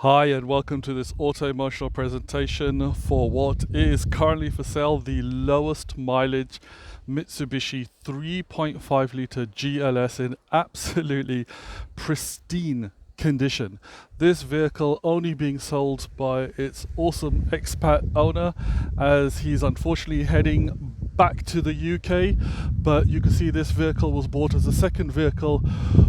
Hi and welcome to this auto emotional presentation for what is currently for sale the lowest mileage Mitsubishi 3.5 litre GLS in absolutely pristine condition. This vehicle only being sold by its awesome expat owner, as he's unfortunately heading back to the UK, but you can see this vehicle was bought as a second vehicle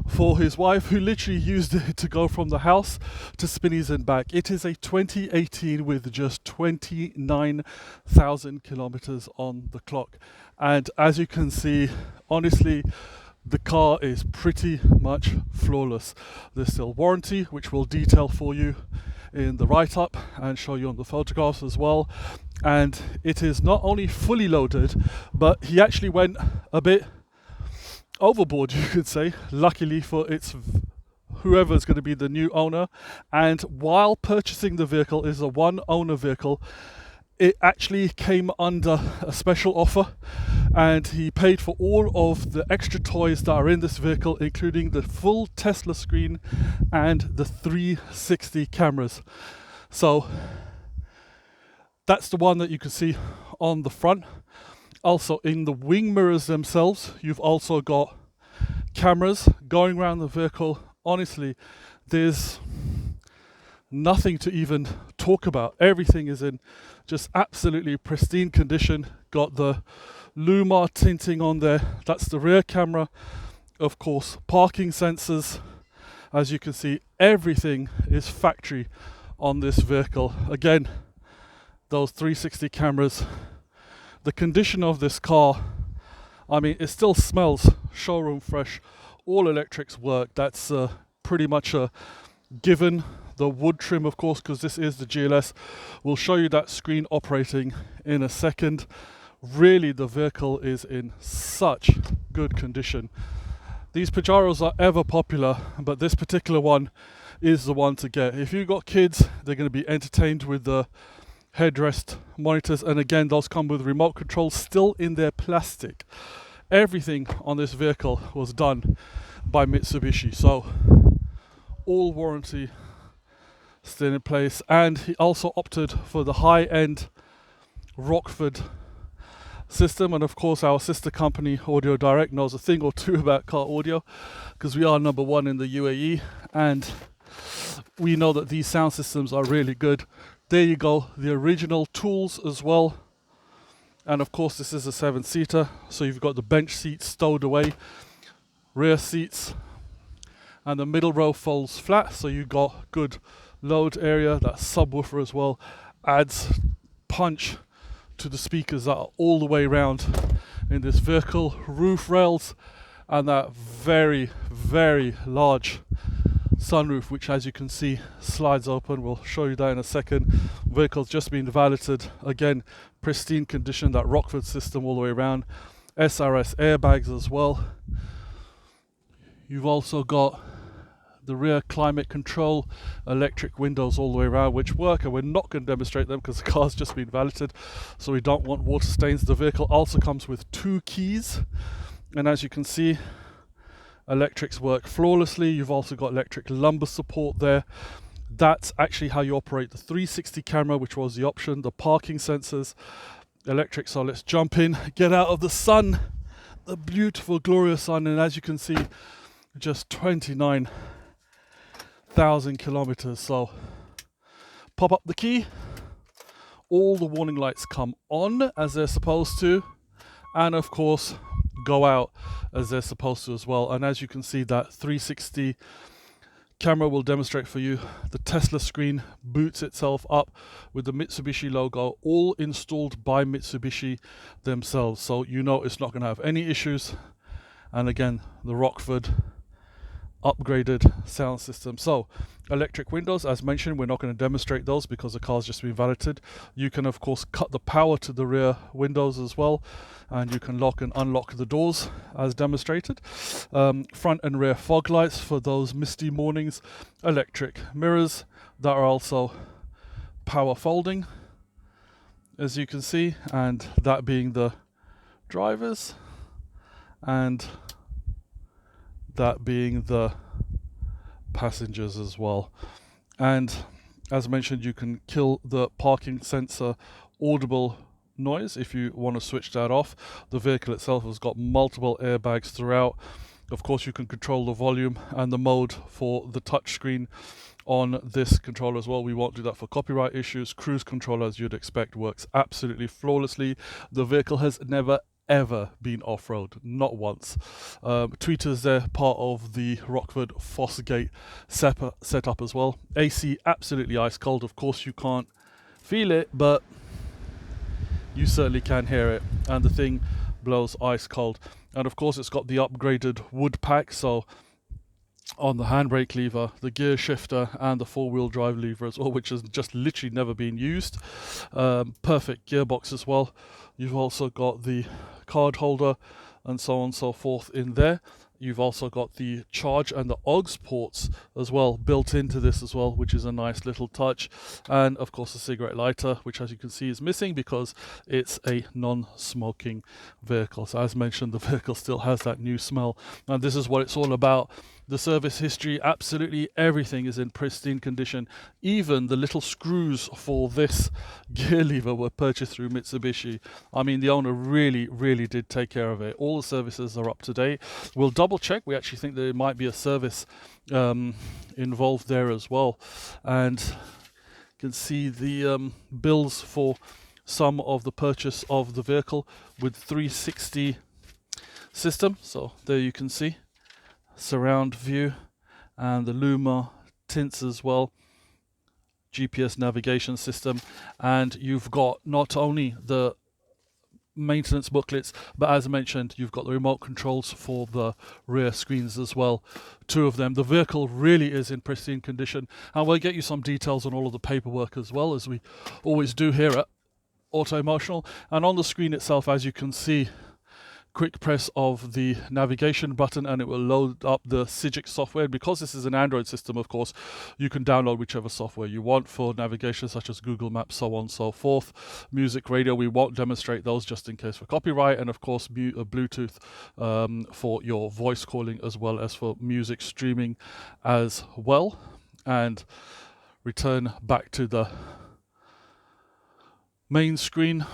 for his wife, who literally used it to go from the house to Spinneys and back. It is a 2018 with just 29,000 kilometers on the clock, and as you can see, honestly, the car is pretty much flawless. There's still warranty, which we'll detail for you in the write-up and show you on the photographs as well. And it is not only fully loaded, but he actually went a bit overboard, you could say, luckily for its whoever's going to be the new owner. And while purchasing the vehicle, is a one owner vehicle, it actually came under a special offer, and he paid for all of the extra toys that are in this vehicle, including the full Tesla screen and the 360 cameras. So that's the one that you can see on the front. Also in the wing mirrors themselves, you've also got cameras going around the vehicle. Honestly, there's nothing to even talk about. Everything is in just absolutely pristine condition. Got the Llumar tinting on there. That's the rear camera. Of course, parking sensors. As you can see, everything is factory on this vehicle. Again, those 360 cameras. The condition of this car, I mean, it still smells showroom fresh. All electrics work. That's pretty much a given. The wood trim, of course, because this is the GLS. We'll show you that screen operating in a second. Really, the vehicle is in such good condition. These Pajeros are ever popular, but this particular one is the one to get. If you've got kids, they're going to be entertained with the headrest monitors, and again, those come with remote controls, still in their plastic. Everything on this vehicle was done by Mitsubishi, so all warranty still in place. And he also opted for the high-end Rockford system, and of course our sister company Audio Direct knows a thing or two about car audio, because we are number one in the UAE, and we know that these sound systems are really good. There you go, the original tools as well. And of course this is a 7-seater, so you've got the bench seats stowed away, rear seats, and the middle row folds flat, so you've got good load area. That subwoofer as well adds punch to the speakers that are all the way around in this vehicle. Roof rails and that very, very large sunroof, which as you can see slides open. We'll show you that in a second. Vehicle's just been valeted, again pristine condition. That Rockford system all the way around, SRS airbags as well. You've also got the rear climate control, electric windows all the way around, which work, and we're not going to demonstrate them because the car's just been valeted, so we don't want water stains. The vehicle also comes with 2 keys, and as you can see, electrics work flawlessly. You've also got electric lumbar support there. That's actually how you operate the 360 camera, which was the option. The parking sensors, electric. So let's jump in, get out of the sun, the beautiful glorious sun, and as you can see, just 29,000 kilometers. So pop up the key, all the warning lights come on as they're supposed to, and of course go out as they're supposed to as well. And as you can see, that 360 camera will demonstrate for you. The Tesla screen boots itself up with the Mitsubishi logo, all installed by Mitsubishi themselves, so you know it's not going to have any issues. And again, the Rockford upgraded sound system. So electric windows, as mentioned, we're not going to demonstrate those because the car's just been valeted. You can of course cut the power to the rear windows as well, and you can lock and unlock the doors as demonstrated. Front and rear fog lights for those misty mornings, electric mirrors that are also power folding, as you can see, and that being the drivers and that being the passengers as well. And As mentioned, you can kill the parking sensor audible noise if you want to switch that off. The vehicle itself has got multiple airbags throughout. Of course, you can control the volume and the mode for the touchscreen on this controller as well. We won't do that for copyright issues. Cruise control, as you'd expect, works absolutely flawlessly. The vehicle has never ever been off-road, not once. Tweeters there, part of the Rockford Fosgate setup as well. AC absolutely ice cold. Of course you can't feel it, but you certainly can hear it, and the thing blows ice cold. And of course it's got the upgraded wood pack, so on the handbrake lever, the gear shifter and the four-wheel drive lever as well, which has just literally never been used. Perfect gearbox as well. You've also got the card holder and so on and so forth in there. You've also got the charge and the aux ports as well built into this as well, which is a nice little touch. And of course a cigarette lighter, which as you can see is missing because it's a non-smoking vehicle. So as mentioned, the vehicle still has that new smell, and this is what it's all about. The service history, absolutely everything is in pristine condition. Even the little screws for this gear lever were purchased through Mitsubishi. I mean, the owner really did take care of it. All the services are up to date. We'll double check. We actually think there might be a service involved there as well. And you can see the bills for some of the purchase of the vehicle with 360 system. So there you can see surround view and the Llumar tints as well, GPS navigation system, and you've got not only the maintenance booklets, but as mentioned, you've got the remote controls for the rear screens as well, 2 of them. The vehicle really is in pristine condition, and we'll get you some details on all of the paperwork as well, as we always do here at AUTOEMOTIONAL. And on the screen itself, as you can see, quick press of the navigation button and it will load up the 𝗔𝗨𝗧𝗢𝗢𝗠𝗢𝗡. Because this is an Android system, of course, you can download whichever software you want for navigation, such as Google Maps, so on and so forth. Music, radio, we won't demonstrate those just in case for copyright, and of course Bluetooth for your voice calling as well as for music streaming as well. And return back to the main screen,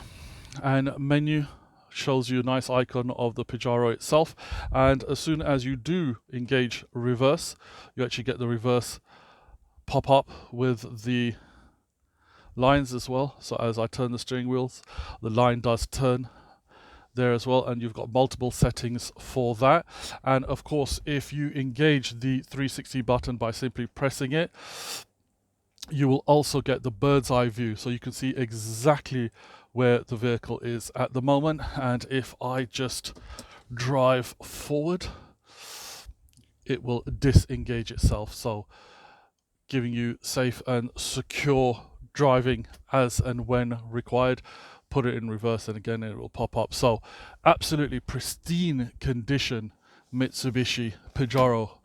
and menu shows you a nice icon of the Pajero itself. And as soon as you do engage reverse, you actually get the reverse pop up with the lines as well. So as I turn the steering wheels, the line does turn there as well, and you've got multiple settings for that. And of course, if you engage the 360 button by simply pressing it, you will also get the bird's eye view, so you can see exactly where the vehicle is at the moment. And if I just drive forward, it will disengage itself, so giving you safe and secure driving as and when required. Put it in reverse and again it will pop up. So absolutely pristine condition Mitsubishi Pajero,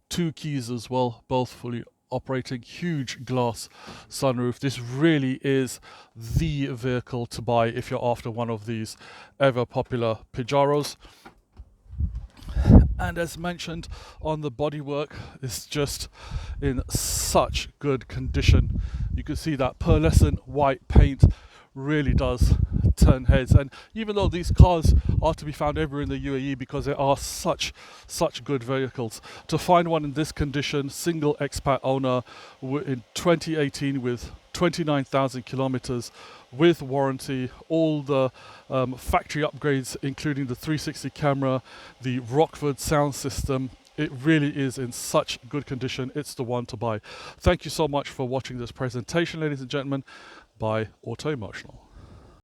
2 keys as well, both fully operating, huge glass sunroof. This really is the vehicle to buy if you're after one of these ever popular Pajeros. And as mentioned, on the bodywork, it's just in such good condition. You can see that pearlescent white paint really does turn heads. And even though these cars are to be found everywhere in the UAE because they are such good vehicles, to find one in this condition, single expat owner in 2018 with 29,000 kilometers with warranty, all the factory upgrades including the 360 camera, the Rockford sound system, it really is in such good condition. It's the one to buy. Thank you so much for watching this presentation, ladies and gentlemen, by AUTOEMOTIONAL.